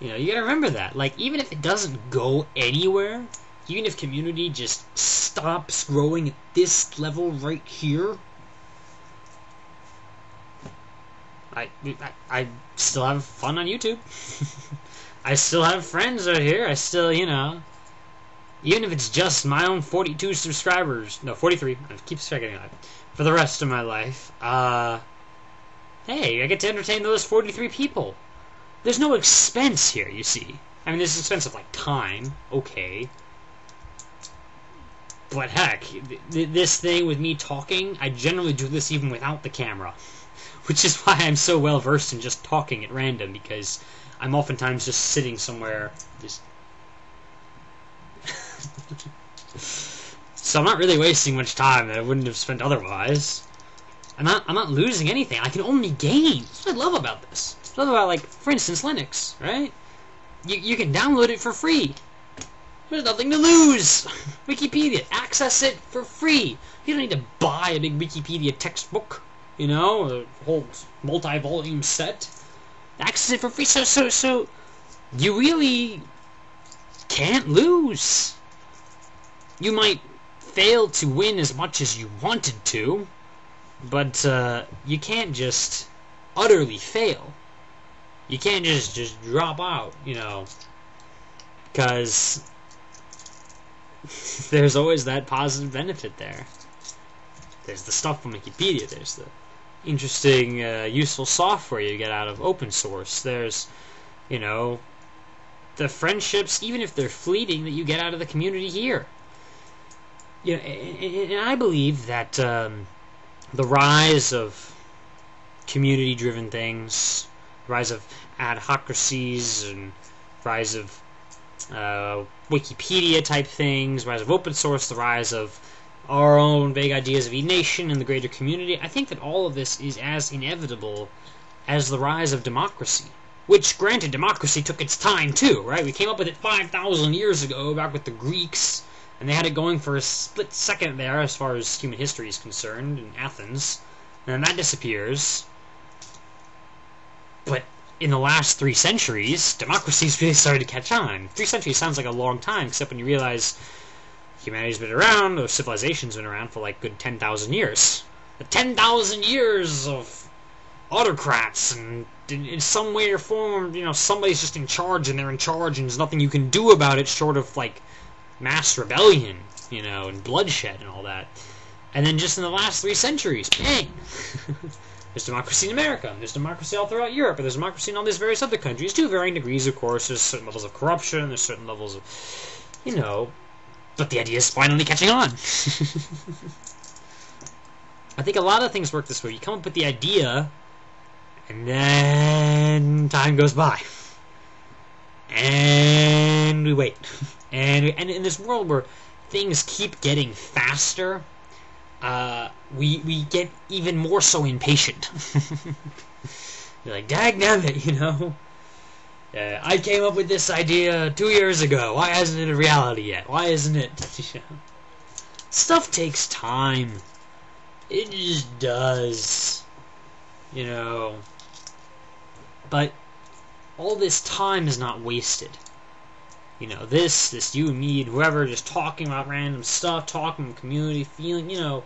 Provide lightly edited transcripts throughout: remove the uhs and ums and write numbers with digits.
You know, you gotta remember that. Like, even if it doesn't go anywhere, even if community just stops growing at this level right here, I still have fun on YouTube. I still have friends out here. I still, you know, even if it's just my own 42 subscribers, no, 43, I keep forgetting that, for the rest of my life, hey, I get to entertain those 43 people. There's no expense here, you see. I mean, there's expense of, like, time, okay. But heck, this thing with me talking, I generally do this even without the camera. Which is why I'm so well versed in just talking at random, because I'm oftentimes just sitting somewhere, just... So I'm not really wasting much time that I wouldn't have spent otherwise. I'm not losing anything. I can only gain. That's what I love about this. I love about, like, for instance, Linux, right? You can download it for free. There's nothing to lose. Wikipedia, access it for free. You don't need to buy a big Wikipedia textbook, you know, a whole multi-volume set. Access it for free. So you really can't lose. You might fail to win as much as you wanted to, but you can't just utterly fail. You can't just drop out, you know, because there's always that positive benefit there. There's the stuff from Wikipedia, there's the interesting, useful software you get out of open source, there's, you know, the friendships, even if they're fleeting, that you get out of the community here. You know, and I believe that the rise of community-driven things, rise of adhocracies, and rise of Wikipedia-type things, rise of open source, the rise of our own vague ideas of e-nation and the greater community, I think that all of this is as inevitable as the rise of democracy. Which, granted, democracy took its time, too, right? We came up with it 5,000 years ago, back with the Greeks, and they had it going for a split second there, as far as human history is concerned, in Athens. And then that disappears. But in the last 3 centuries, democracy's really started to catch on. 3 centuries sounds like a long time, except when you realize humanity's been around, or civilization's been around for like good 10,000 years. The 10,000 years of autocrats, and in some way or form, you know, somebody's just in charge, and they're in charge, and there's nothing you can do about it short of, like, mass rebellion, you know, and bloodshed and all that. And then just in the last 3 centuries, bang! There's democracy in America, and there's democracy all throughout Europe, and there's democracy in all these various other countries, to varying degrees, of course. There's certain levels of corruption, there's certain levels of, you know, but the idea is finally catching on. I think a lot of things work this way. You come up with the idea, and then time goes by. And we wait. And in this world where things keep getting faster, we get even more so impatient. You're like, dagnabbit, you know? I came up with this idea 2 years ago. Why hasn't it a reality yet? Why isn't it? Stuff takes time. It just does. You know. But all this time is not wasted. You know, this you and me and whoever just talking about random stuff, talking about community, feeling, you know,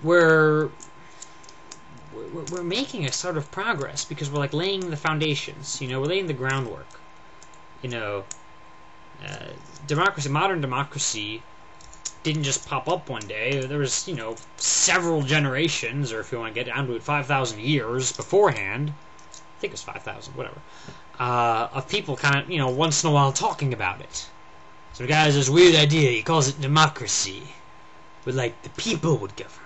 we're making a sort of progress because we're like laying the foundations, you know, we're laying the groundwork. You know, democracy, modern democracy didn't just pop up one day. There was, you know, several generations, or if you want to get down to it, 5,000 years beforehand. I think it was 5,000, whatever. Of people kind of, you know, once in a while talking about it. So the guy has this weird idea, he calls it democracy. But, like, the people would govern.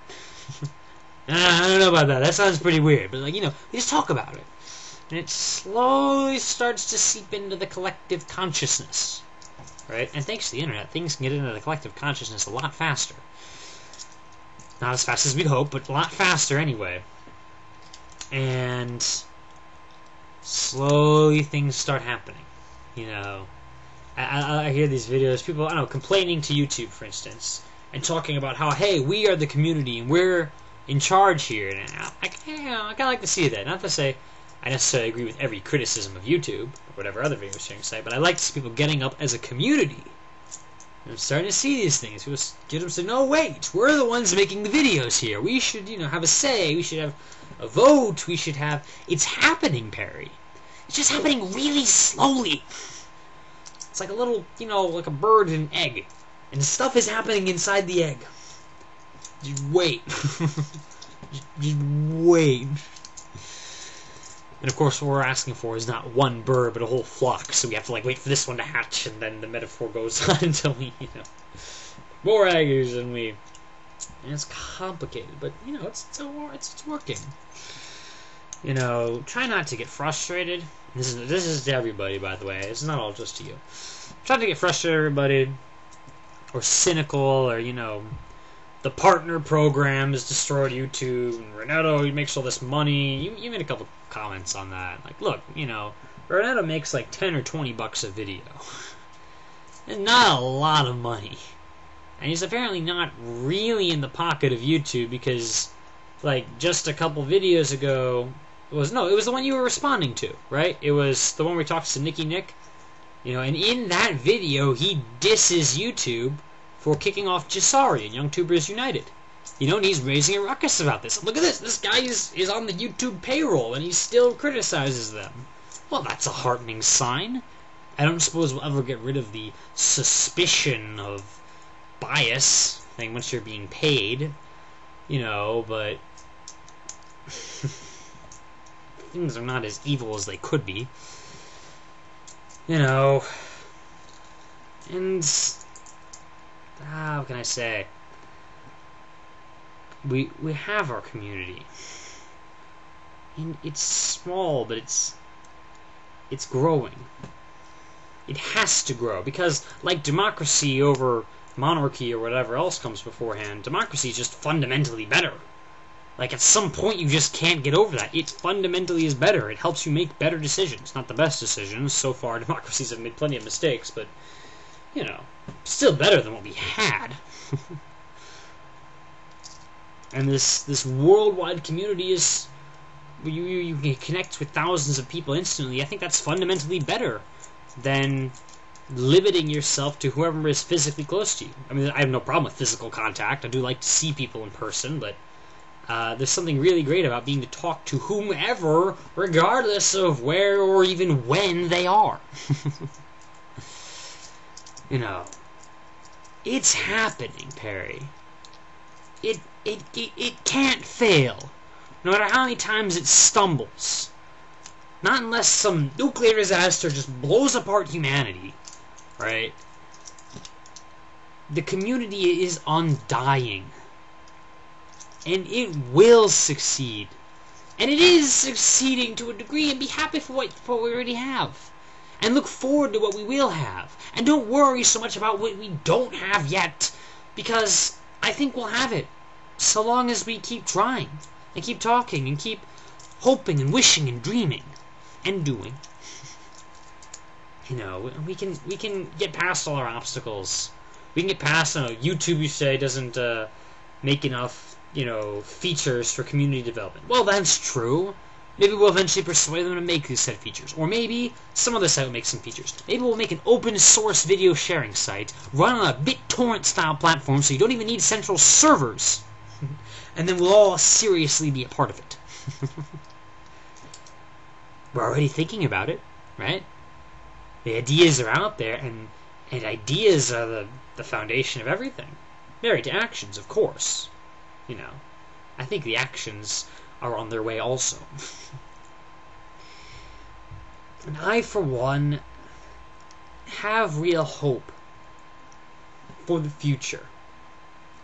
I don't know about that. That sounds pretty weird. But, like, you know, we just talk about it. And it slowly starts to seep into the collective consciousness. Right? And thanks to the internet, things can get into the collective consciousness a lot faster. Not as fast as we'd hope, but a lot faster anyway. And slowly things start happening. You know, I hear these videos, people, I don't know, complaining to YouTube, for instance, and talking about how, hey, we are the community, and we're in charge here. And I kind of like to see that. Not to say, I necessarily agree with every criticism of YouTube, or whatever other video sharing site, but I like to see people getting up as a community. I'm starting to see these things. People get them to say, no, wait, we're the ones making the videos here. We should, have a say. We should have a vote. We should have... It's happening, Perry. It's just happening really slowly. It's like a little, like a bird in an egg. And stuff is happening inside the egg. Just wait. just wait. And of course, what we're asking for is not one bird, but a whole flock. So we have to wait for this one to hatch, and then the metaphor goes on until we, more eggs, and we. And it's complicated, but it's working. Try not to get frustrated. This is to everybody, by the way. It's not all just to you. Try not to get frustrated, everybody, or cynical, or the partner program has destroyed YouTube, and Renato, he makes all this money. You made a couple comments on that. Like, look, Renato makes like 10 or 20 bucks a video. It's not a lot of money. And he's apparently not really in the pocket of YouTube because, just a couple videos ago, it was the one you were responding to, right? It was the one where he talks to Nicky Nick. And in that video, he disses YouTube for kicking off Jasari and Young Tubers United. And he's raising a ruckus about this. Look at this. This guy is on the YouTube payroll, and he still criticizes them. Well, that's a heartening sign. I don't suppose we'll ever get rid of the suspicion of bias thing once you're being paid. But things are not as evil as they could be. And how can I say? We have our community, and it's small, but it's growing. It has to grow because, like democracy over monarchy or whatever else comes beforehand, democracy is just fundamentally better. At some point, you just can't get over that. It fundamentally is better. It helps you make better decisions. Not the best decisions. So far, democracies have made plenty of mistakes, but still better than what we had. And this worldwide community is you can connect with thousands of people instantly. I think that's fundamentally better than limiting yourself to whoever is physically close to you. I mean, I have no problem with physical contact. I do like to see people in person, but there's something really great about being to talk to whomever, regardless of where or even when they are. It's happening, Perry. It can't fail, no matter how many times it stumbles. Not unless some nuclear disaster just blows apart humanity, right? The community is undying, and it will succeed, and it is succeeding to a degree. And be happy for what we already have, and look forward to what we will have, and don't worry so much about what we don't have yet, because I think we'll have it. So long as we keep trying, and keep talking, and keep hoping, and wishing, and dreaming, and doing. We can get past all our obstacles. We can get past, YouTube, you say, doesn't make enough, features for community development. Well, that's true. Maybe we'll eventually persuade them to make these set of features. Or maybe some other site will make some features. Maybe we'll make an open source video sharing site, run on a BitTorrent style platform so you don't even need central servers. And then we'll all seriously be a part of it. We're already thinking about it, right? The ideas are out there, and ideas are the foundation of everything. Married to actions, of course. I think the actions are on their way also. And I, for one, have real hope for the future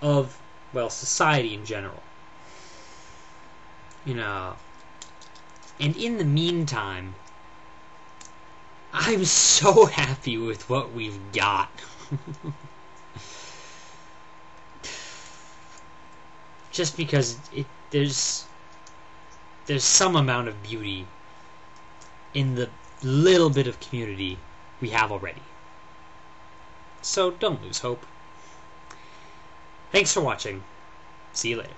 of, society in general. And in the meantime, I'm so happy with what we've got. Just because there's some amount of beauty in the little bit of community we have already. So don't lose hope. Thanks for watching. See you later.